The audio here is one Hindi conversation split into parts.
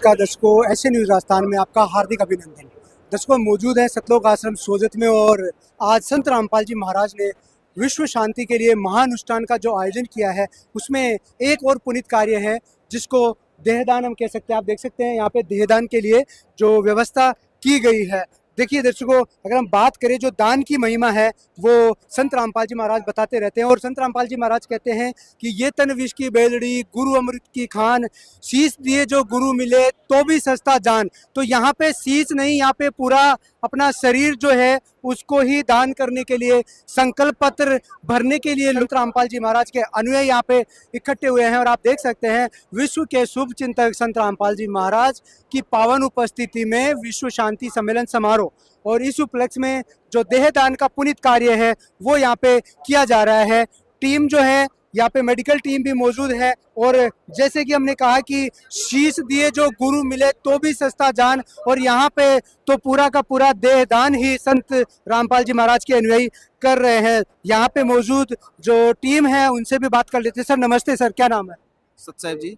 नमस्कार दर्शकों, एशियन न्यूज़ राजस्थान में आपका हार्दिक अभिनंदन। दर्शकों, मौजूद है सतलोक आश्रम सोजत में और आज संत रामपाल जी महाराज ने विश्व शांति के लिए महानुष्ठान का जो आयोजन किया है उसमें एक और पुनीत कार्य है जिसको देहदान हम कह सकते हैं। आप देख सकते हैं यहाँ पे देहदान के लिए जो व्यवस्था की गई है। देखिए दर्शकों, अगर हम बात करें जो दान की महिमा है वो संत रामपाल जी महाराज बताते रहते हैं और संत रामपाल जी महाराज कहते हैं कि ये तन विष की बेलड़ी गुरु अमृत की खान, शीश दिए जो गुरु मिले तो भी सस्ता जान। तो यहाँ पे शीश नहीं, यहाँ पे पूरा अपना शरीर जो है उसको ही दान करने के लिए, संकल्प पत्र भरने के लिए संत रामपाल जी महाराज के अनुयायी यहाँ पे इकट्ठे हुए हैं। और आप देख सकते हैं विश्व के शुभ चिंतक संत रामपाल जी महाराज की पावन उपस्थिति में विश्व शांति सम्मेलन समारोह और इस उपलक्ष्य में जो देहदान का पुनीत कार्य है वो यहाँ पे किया जा रहा है। टीम जो है यहाँ पे मेडिकल टीम भी मौजूद है और जैसे कि हमने कहा कि शीश दिए जो गुरु मिले तो भी सस्ता जान, और यहाँ पे तो पूरा का पूरा देहदान ही संत रामपाल जी महाराज के अनुयायी कर रहे हैं। यहाँ पे मौजूद जो टीम है उनसे भी बात कर लेते हैं। सर नमस्ते सर, क्या नाम है? सत्साहेब जी।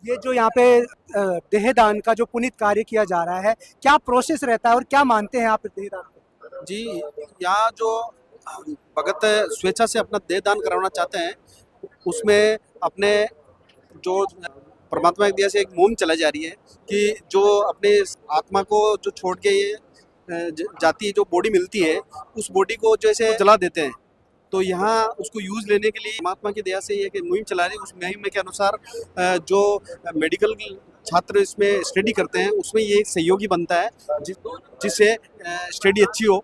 ये जो यहाँ पे देहदान का जो पुनीत कार्य किया जा रहा है, क्या प्रोसेस रहता है और क्या मानते हैं आप देहदान को? जी, यहाँ जो भगत स्वेच्छा से अपना देहदान कराना चाहते हैं उसमें अपने जो परमात्मा की दया से एक मुहिम चलाई जा रही है कि जो अपने आत्मा को जो छोड़ के ये जाती जो बॉडी मिलती है उस बॉडी को जैसे जला देते हैं, तो यहाँ उसको यूज लेने के लिए परमात्मा की दया से ये मुहिम चला रही है। उस मुहिम के अनुसार जो मेडिकल छात्र इसमें स्टडी करते हैं उसमें ये एक सहयोगी बनता है जिससे स्टडी अच्छी हो।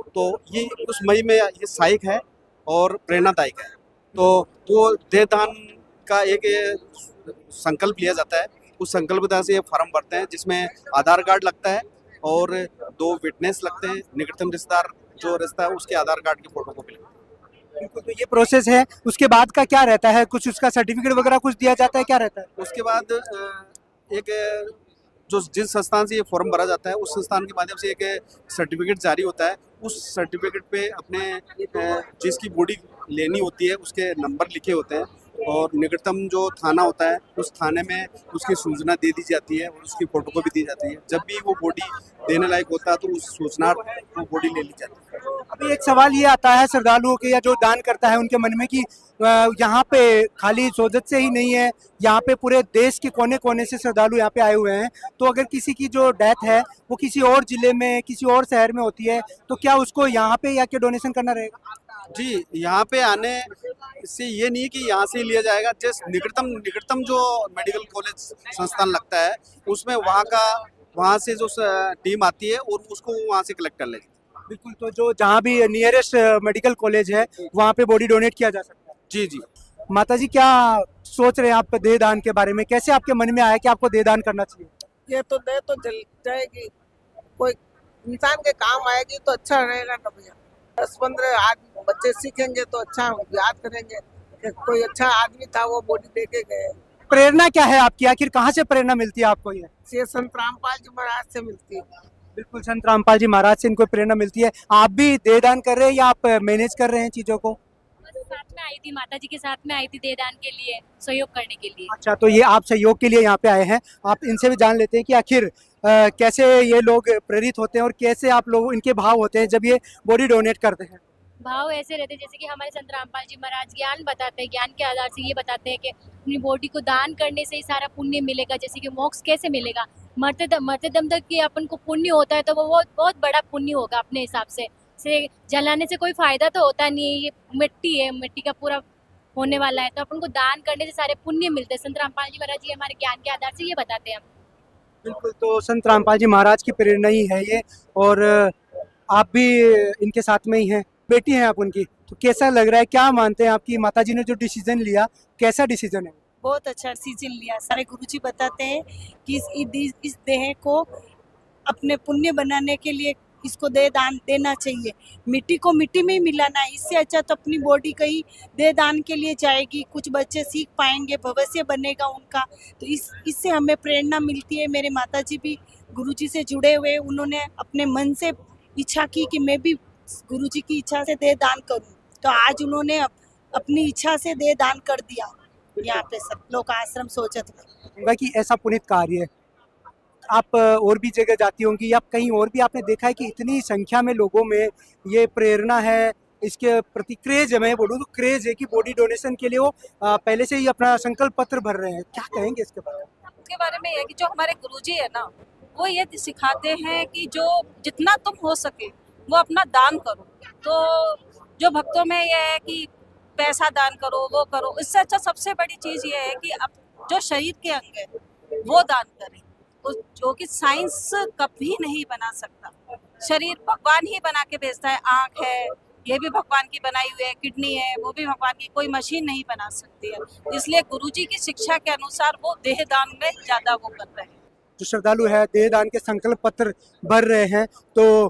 तो ये उस मुहिम में ये सहायक है और प्रेरणादायक है। तो देहदान का एक संकल्प लिया जाता है। उस संकल्पता से ये फॉर्म भरते हैं जिसमें आधार कार्ड लगता है और 2 विटनेस लगते हैं, निकटतम रिश्तेदार जो रिश्ता है उसके आधार कार्ड की फोटो कॉपी लगती है। बिल्कुल, तो ये प्रोसेस है। उसके बाद का क्या रहता है? कुछ उसका सर्टिफिकेट वगैरह कुछ दिया जाता है, क्या रहता है? उसके बाद एक जो जिस संस्थान से ये फॉर्म भरा जाता है उस संस्थान के माध्यम से एक सर्टिफिकेट जारी होता है। उस सर्टिफिकेट पे अपने जिसकी बॉडी लेनी होती है उसके नंबर लिखे होते हैं और निकटतम जो थाना होता है उस थाने में उसकी सूचना दे दी जाती है और उसकी फोटोकॉपी दी जाती है। जब भी वो बॉडी देने लायक होता है तो उस सूचना वो बॉडी ले ली जाती है। अभी एक सवाल ये आता है श्रद्धालुओं के या जो दान करता है उनके मन में कि यहाँ पे खाली सोजत से ही नहीं है, यहाँ पे पूरे देश के कोने कोने से श्रद्धालु यहाँ पे आए हुए हैं। तो अगर किसी की जो डेथ है वो किसी और जिले में किसी और शहर में होती है तो क्या उसको यहाँ पे या के डोनेशन करना रहेगा? जी, यहाँ पे आने से ये नहीं कि यहाँ से ही लिया जाएगा। जिस निकटतम जो मेडिकल कॉलेज संस्थान लगता है उसमें वहाँ से जो टीम आती है और उसको वहाँ से कलेक्ट कर लेगी। बिल्कुल, तो जो जहाँ भी नियरेस्ट मेडिकल कॉलेज है वहाँ पे बॉडी डोनेट किया जा सकता है। जी जी। माता जी, क्या सोच रहे हैं आप देहदान के बारे में? कैसे आपके मन में आया कि आपको देहदान करना चाहिए? ये तो दे तो जल जाएगी, कोई इंसान के काम आएगी तो अच्छा रहेगा ना भैया। 10-15 आदमी बच्चे सीखेंगे तो अच्छा याद करेंगे कि कोई अच्छा आदमी था वो बॉडी दे के गए। प्रेरणा क्या है आपकी? आखिर कहाँ से प्रेरणा मिलती है आपको? ये संत रामपाल जी महाराज से मिलती है। बिल्कुल, संत रामपाल जी महाराज से इनको प्रेरणा मिलती है। आप भी देहदान कर रहे हैं या आप मैनेज कर रहे हैं चीजों को? साथ में आई थी, माता जी के साथ में आई थी देहदान के लिए, सहयोग करने के लिए। अच्छा, तो ये आप सहयोग के लिए यहाँ पे आए हैं। आप इनसे भी जान लेते हैं कि आखिर कैसे ये लोग प्रेरित होते हैं और कैसे आप लोग इनके भाव होते हैं जब ये बॉडी डोनेट करते हैं। भाव ऐसे रहते हैं जैसे कि हमारे संत रामपाल जी महाराज ज्ञान बताते हैं, ज्ञान के आधार से ये बताते हैं कि अपनी बॉडी को दान करने से ही सारा पुण्य मिलेगा। जैसे कि मोक्ष कैसे मिलेगा, मरते दम तक कि अपन को पुण्य होता है तो वो बहुत बड़ा पुण्य होगा अपने हिसाब से जलाने से कोई फायदा तो होता नहीं है। ये मिट्टी है, मिट्टी का पूरा होने वाला है, तो अपन को दान करने से सारे पुण्य मिलते हैं। संत रामपाल जी महाराज जी हमारे ज्ञान के आधार से ये बताते हैं। बिल्कुल, तो संत रामपाल जी महाराज की प्रेरणा ही है ये, और आप भी इनके साथ में ही हैं, बेटी हैं आप उनकी। तो कैसा लग रहा है, क्या मानते हैं आपकी माता जी ने जो डिसीजन लिया, कैसा डिसीजन है? बहुत अच्छा डिसीजन लिया। सारे गुरुजी बताते हैं कि इस देह को अपने पुण्य बनाने के लिए इसको दे दान देना चाहिए। मिट्टी को मिट्टी में ही मिलाना है, इससे अच्छा तो अपनी बॉडी कहीं दे दान के लिए जाएगी, कुछ बच्चे सीख पाएंगे, भविष्य बनेगा उनका। तो इससे हमें प्रेरणा मिलती है। मेरे माताजी भी गुरुजी से जुड़े हुए, उन्होंने अपने मन से इच्छा की कि मैं भी गुरुजी की इच्छा से दे दान करूं, तो आज उन्होंने अपनी इच्छा से दे दान कर दिया यहाँ पे सब लोग आश्रम सोचत में। कि ऐसा पुनीत कार्य आप और भी जगह जाती होंगी या कहीं और भी आपने देखा है कि इतनी संख्या में लोगों में ये प्रेरणा है, इसके प्रति क्रेज है, मैं बोलूँ तो क्रेज है कि बॉडी डोनेशन के लिए वो पहले से ही अपना संकल्प पत्र भर रहे हैं, क्या कहेंगे इसके बारे में? इसके बारे में ये कि जो हमारे गुरुजी है ना, वो ये सिखाते हैं कि जो जितना तुम हो सके वो अपना दान करो। तो जो भक्तों में ये है कि पैसा दान करो, वो करो, इससे अच्छा सबसे बड़ी चीज़ ये है कि अब जो शरीर के अंग है वो दान करें, तो जो कि साइंस कभी नहीं बना सकता। शरीर भगवान ही बना के भेजता है। आँख है, ये भी भगवान की बनाई हुई है, किडनी है, वो भी भगवान की, कोई मशीन नहीं बना सकती है। इसलिए गुरुजी की शिक्षा के अनुसार वो देह दान में ज़्यादा वो कर रहे हैं। जो श्रद्धालु है देह दान के संकल्प पत्र भर रहे हैं, तो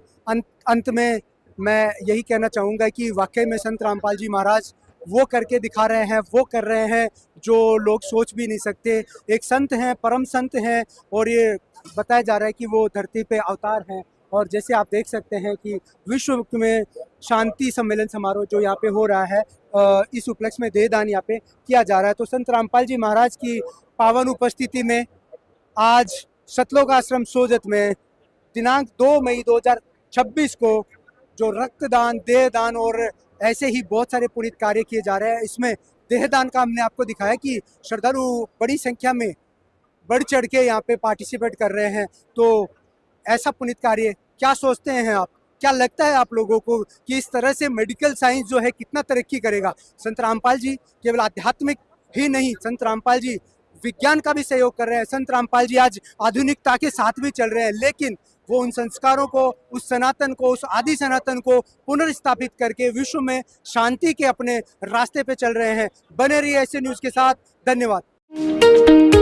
अंत में मैं यही कहना चाहूँगा कि वाकई में संत रामपाल जी महाराज वो करके दिखा रहे हैं, वो कर रहे हैं जो लोग सोच भी नहीं सकते। एक संत हैं, परम संत हैं, और ये बताया जा रहा है कि वो धरती पे अवतार हैं। और जैसे आप देख सकते हैं कि विश्व में शांति सम्मेलन समारोह जो यहाँ पे हो रहा है, इस उपलक्ष्य में देहदान यहाँ पे किया जा रहा है। तो संत रामपाल जी महाराज की पावन उपस्थिति में आज सतलोक आश्रम सोजत में दिनांक 2 मई 2026 को जो रक्तदान, देहदान और ऐसे ही बहुत सारे पुनीत कार्य किए जा रहे हैं, इसमें देहदान का हमने आपको दिखाया कि श्रद्धालु बड़ी संख्या में बढ़ चढ़ के यहाँ पे पार्टिसिपेट कर रहे हैं। तो ऐसा पुनीत कार्य क्या सोचते हैं आप? क्या लगता है आप लोगों को कि इस तरह से मेडिकल साइंस जो है कितना तरक्की करेगा? संत रामपाल जी केवल आध्यात्मिक ही नहीं, संत रामपाल जी विज्ञान का भी सहयोग कर रहे हैं। संत रामपाल जी आज आधुनिकता के साथ भी चल रहे हैं, लेकिन वो उन संस्कारों को, उस सनातन को, उस आदि सनातन को पुनर्स्थापित करके विश्व में शांति के अपने रास्ते पे चल रहे हैं। बने रहिए ऐसे न्यूज़ के साथ। धन्यवाद।